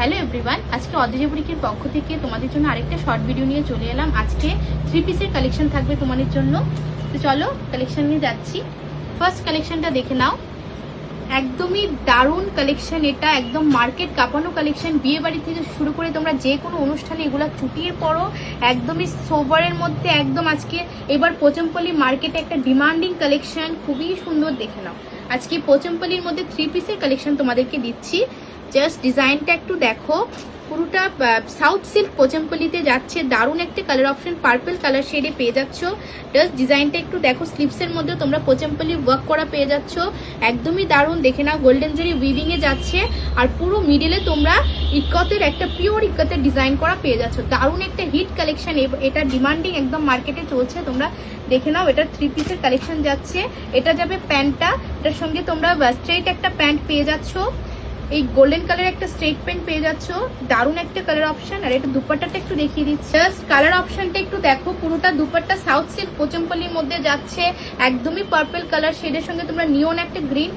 Hello everyone, আজকে অদ্রিজা বুটিকের পক্ষ থেকে তোমাদের জন্য আরেকটা শর্ট ভিডিও নিয়ে চলে এলাম। আজকে 3 পিসের কালেকশন থাকবে তোমাদের জন্য। তো চলো কালেকশন নিয়ে যাচ্ছি। ফার্স্ট কালেকশনটা দেখে নাও, একদমই দারুণ কালেকশন। এটা একদম মার্কেট কাঁপানো কালেকশন। বিয়ে বাড়ি থেকে শুরু করে তোমরা যে কোনো অনুষ্ঠানে এগুলো চুটিয়ে পড়ো, একদমই সোভারের মধ্যে একদম। আজকে এবার পোচমপল্লি মার্কেটে একটা ডিমান্ডিং কালেকশন, খুবই সুন্দর। দেখে নাও, আজকে পোচমপল্লির মধ্যে 3 পিসের কালেকশন তোমাদেরকে দিচ্ছি। জাস্ট ডিজাইনটা একটু দেখো, পুরোটা সাউথ সিল্ক পোচমপল্লিতে যাচ্ছে। দারুণ একটা কালার অপশন, পার্পল কালার শেডে পেয়ে যাচ্ছ। জাস্ট ডিজাইনটা একটু দেখো, স্লিপসের মধ্যে তোমরা পোচমপল্লি ওয়ার্ক করা পেয়ে যাচ্ছ। একদমই দারুণ। দেখে নাও, গোল্ডেন জরি উইভিং এ যাচ্ছে, আর পুরো মিডলে তোমরা ইকতের একটা পিওর ইকতের ডিজাইন করা পেয়ে যাচ্ছ। দারুণ একটা হিট কালেকশন, এটা ডিমান্ডিং একদম মার্কেটে চলছে। তোমরা দেখে নাও, এটা 3 পিসের কালেকশন যাচ্ছে। এটা যাবে প্যান্টটা, এটার সঙ্গে তোমরা স্ট্রেট একটা প্যান্ট পেয়ে যাচ্ছ। এই গোল্ডেন কালার একটা স্ট্রেট প্যান্ট পেয়ে যাচ্ছ। দারুণ একটা কালার অপশন। আর এটা দুপাট্টাটা একটু দেখিয়ে দিচ্ছি। জাস্ট কালার অপশনটা একটু দেখো, পুরোটা দুপাট্টা সাউথ সিল্ক পোচমপল্লির মধ্যে যাচ্ছে। একদমই পার্পল কালার শেডের সঙ্গে তোমরা নিয়ন একটা গ্রিন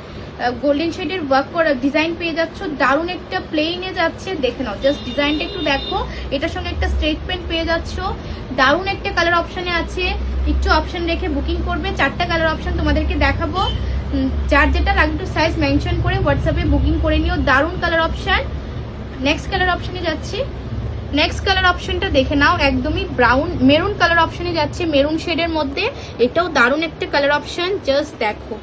গোল্ডেন শেডের ওয়ার্ক করা ডিজাইন পেয়ে যাচ্ছ। দারুণ একটা প্লেইনে যাচ্ছে। দেখে নাও, জাস্ট ডিজাইনটা একটু দেখো। এটার সঙ্গে একটা স্ট্রেট প্যান্ট পেয়ে যাচ্ছ। দারুণ একটা কালার অপশনে আছে, একটু অপশন রেখে বুকিং করবে। 4টা কালার অপশন তোমাদেরকে দেখাবো, যার যেটা লাগবে একটু সাইজ মেনশন করে হোয়াটসঅ্যাপে বুকিং করে নিও। দারুণ কালার অপশন। নেক্সট কালার অপশনে যাচ্ছি। নেক্সট কালার অপশনটা দেখে নাও, একদমই ব্রাউন মেরুন কালার অপশনে যাচ্ছে, মেরুন শেডের মধ্যে। এটাও দারুণ একটা কালার অপশন। জাস্ট দেখো,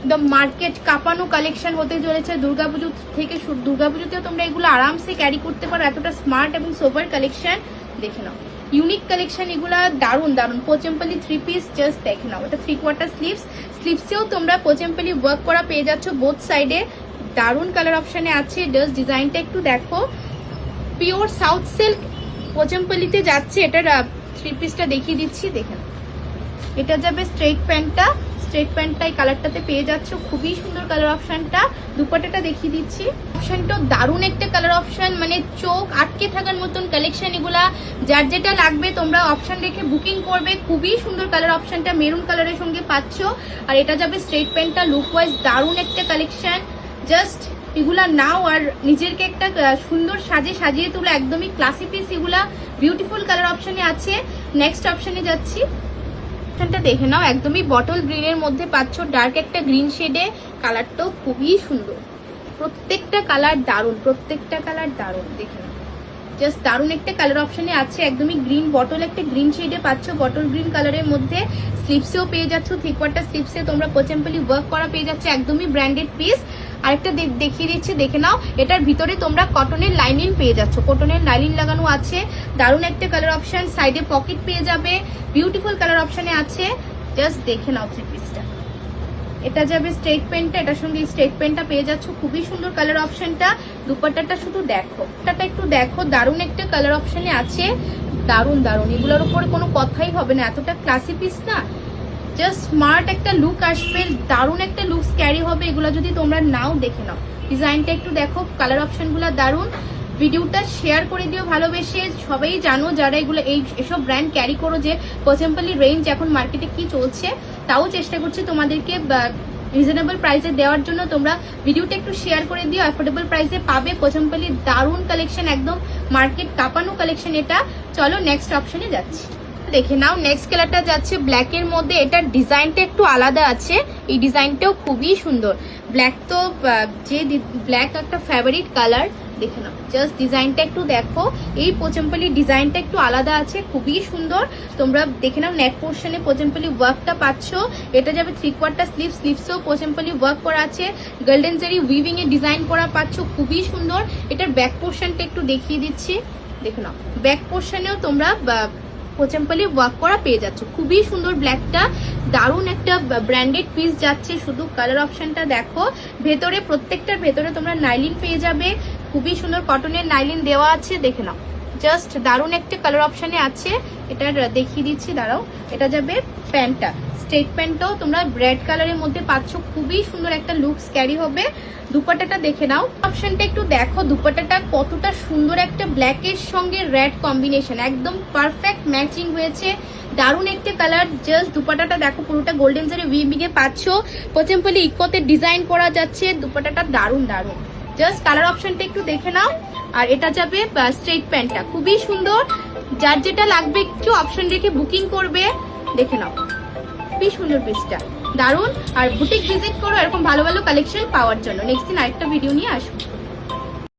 দ্য মার্কেট কাঁপানো কালেকশন হতে চলেছে দুর্গাপুজো থেকে। দুর্গাপুজোতেও তোমরা এগুলো আরামসে ক্যারি করতে পারো, এতটা স্মার্ট এবং সোভার কালেকশন। দেখে নাও, ইউনিক কালেকশন এগুলা। দারুণ দারুণ পোচমপল্লি 3 পিস। জাস্ট দেখে নাও, এটা 3/4 স্লিভস। স্লিভসেও তোমরা পোচমপল্লি ওয়ার্ক করা পেয়ে যাচ্ছ বোথ সাইডে। দারুণ কালার অপশনে আছে। জাস্ট ডিজাইনটা একটু দেখো, পিওর সাউথ সিল্ক পোচমপল্লিতে যাচ্ছে। এটার 3 পিসটা দেখিয়ে দিচ্ছি। দেখে নাও, এটা যাবে স্ট্রেট প্যান্টটা। স্ট্রেট প্যান্টটাই কালারটাতে পেয়ে যাচ্ছ, খুবই সুন্দর কালার অপশনটা। দুপাট্টাটা দেখিয়ে দিচ্ছি। অপশনটাও দারুণ একটা কালার অপশন, মানে চোখ আটকে থাকার মতন কালেকশন এগুলা। যার যেটা লাগবে তোমরা অপশন রেখে বুকিং করবে। খুবই সুন্দর কালার অপশনটা, মেরুন কালারের সঙ্গে পাচ্ছ। আর এটা যাবে স্ট্রেট প্যান্টটা। লুক ওয়াইজ দারুণ একটা কালেকশন। জাস্ট এগুলা নাও আর নিজেরকে একটা সুন্দর সাজিয়ে তুলো। একদমই ক্লাসি পিস এগুলা। বিউটিফুল কালার অপশনে আছে। নেক্সট অপশনে যাচ্ছি। দেখে নাও, একদমই বটল গ্রিনের মধ্যে পাচ্ছ, ডার্ক একটা গ্রিন শেডে। কালারটাও খুবই সুন্দর, প্রত্যেকটা কালার দারুণ, প্রত্যেকটা কালার দারুণ। দেখে নাও, জাস্ট দারুণ একটা কালার অপশনে আছে। একদমই গ্রিন বটল একটা গ্রিন শেডে পাচ্ছ, বটল গ্রিন কালারের মধ্যে। স্লিপসেও পেয়ে যাচ্ছ, 3/4 স্লিপসে তোমরা পোচমপল্লি ওয়ার্ক করা পেয়ে যাচ্ছে। একদমই ব্র্যান্ডেড পিস। আরেকটা দেখিয়ে দিচ্ছি, দেখে নাও, এটার ভিতরে তোমরা কটনের লাইনিং পেয়ে যাচ্ছ, কটনের লাইনিং লাগানো আছে। দারুণ একটা কালার অপশন। সাইডে পকেট পেয়ে যাবে, বিউটিফুল কালার অপশনে আছে। জাস্ট দেখে নাও 3 পিসটা। এটা যাবে স্ট্রেট প্যান্টটা, এটার সঙ্গে স্ট্রেট প্যান্টটা পেয়ে যাচ্ছ। খুবই সুন্দর কালার অপশনটা। দুপাট্টাটা শুধু দেখো, দুপাট্টাটা একটু দেখো, দারুণ একটা কালার অপশনে আছে। দারুণ দারুণ, এগুলোর উপরে কোনো কথাই হবে না, এতটা ক্লাসি পিস না। জাস্ট স্মার্ট একটা লুক আসবে, দারুণ একটা লুকস ক্যারি হবে এগুলো যদি তোমরা নাও। দেখে নাও, ডিজাইনটা একটু দেখো, কালার অপশনগুলো দারুণ। ভিডিওটা শেয়ার করে দিও ভালোবেসে। সবাই জানো যারা এগুলো এসব ব্র্যান্ড ক্যারি করো যে পোচমপল্লি রেঞ্জ এখন মার্কেটে কি চলছে, তাও চেষ্টা করছি তোমাদেরকে রিজনেবল প্রাইসে দেওয়ার জন্য। তোমরা ভিডিওটা একটু শেয়ার করে দিও, অ্যাফোর্ডেবল প্রাইসে পাবে পোচমপল্লির দারুণ কালেকশন, একদম মার্কেট কাঁপানো কালেকশন এটা। চলো নেক্সট অপশনে যাচ্ছি। দেখে নাও, নেক্সট কালারটা যাচ্ছে ব্ল্যাকের মধ্যে। এটার ডিজাইনটা একটু আলাদা আছে, এই ডিজাইনটাও খুবই সুন্দর। ব্ল্যাক তো যে ব্ল্যাক একটা ফেভারিট কালার। দেখে নাও, জাস্ট ডিজাইনটা একটু দেখো। এই পোচমপল্লির ডিজাইনটা একটু আলাদা আছে, খুবই সুন্দর। তোমরা দেখে নাও, নেক পোর্শনে পোচমপল্লি ওয়ার্কটা পাচ্ছ। এটা যাবে 3/4 স্লিভ। স্লিভসেও পোচমপল্লি ওয়ার্ক করা আছে, গোল্ডেন জারি উইভিং এ ডিজাইন করা পাচ্ছ, খুবই সুন্দর। এটার ব্যাক পোর্শনটা একটু দেখিয়ে দিচ্ছি। দেখে নাও, ব্যাক পোর্শনেও তোমরা পোচমপল্লি ওয়ার্ক করা পেয়ে যাচ্ছ, খুবই সুন্দর। ব্ল্যাকটা দারুণ একটা ব্র্যান্ডেড পিস যাচ্ছে। শুধু কালার অপশনটা দেখো, ভেতরে প্রত্যেকটার ভেতরে তোমরা নাইলিন পেয়ে যাবে, খুবই সুন্দর কটনের নাইলিন দেওয়া আছে। দেখে নাও, জাস্ট দারুণ একটা কালার অপশনে আছে। এটার দেখিয়ে দিচ্ছি, দাঁড়াও। এটা যাবে প্যান্টটা, স্ট্রেট প্যান্টটাও তোমরা রেড কালারের মধ্যে পাচ্ছ, খুবই সুন্দর একটা লুকস ক্যারি হবে। দুপাট্টাটা দেখে নাও, অপশনটা একটু দেখো, দুপাট্টাটা কতটা সুন্দর একটা ব্ল্যাকের সঙ্গে রেড কম্বিনেশন, একদম পারফেক্ট ম্যাচিং হয়েছে। দারুণ একটা কালার। জাস্ট দুপাট্টাটা দেখো, পুরোটা গোল্ডেন জারি উইভিং এ পাচ্ছ, পোচমপল্লি ইকোতে ডিজাইন করা যাচ্ছে। দুপাট্টাটা দারুণ দারুণ। জাস্ট কালার অপশনটা একটু দেখে নাও। আর এটা যাবে স্ট্রেট প্যান্টটা, খুবই সুন্দর। যার যেটা লাগবে একটু অপশন রেখে বুকিং করবে, দেখে নাও খুবই সুন্দর পিসটা, দারুন। আর বুটিক ভিজিট করো এরকম ভালো ভালো কালেকশন পাওয়ার জন্য। নেক্সট দিন আরেকটা ভিডিও নিয়ে আসবো।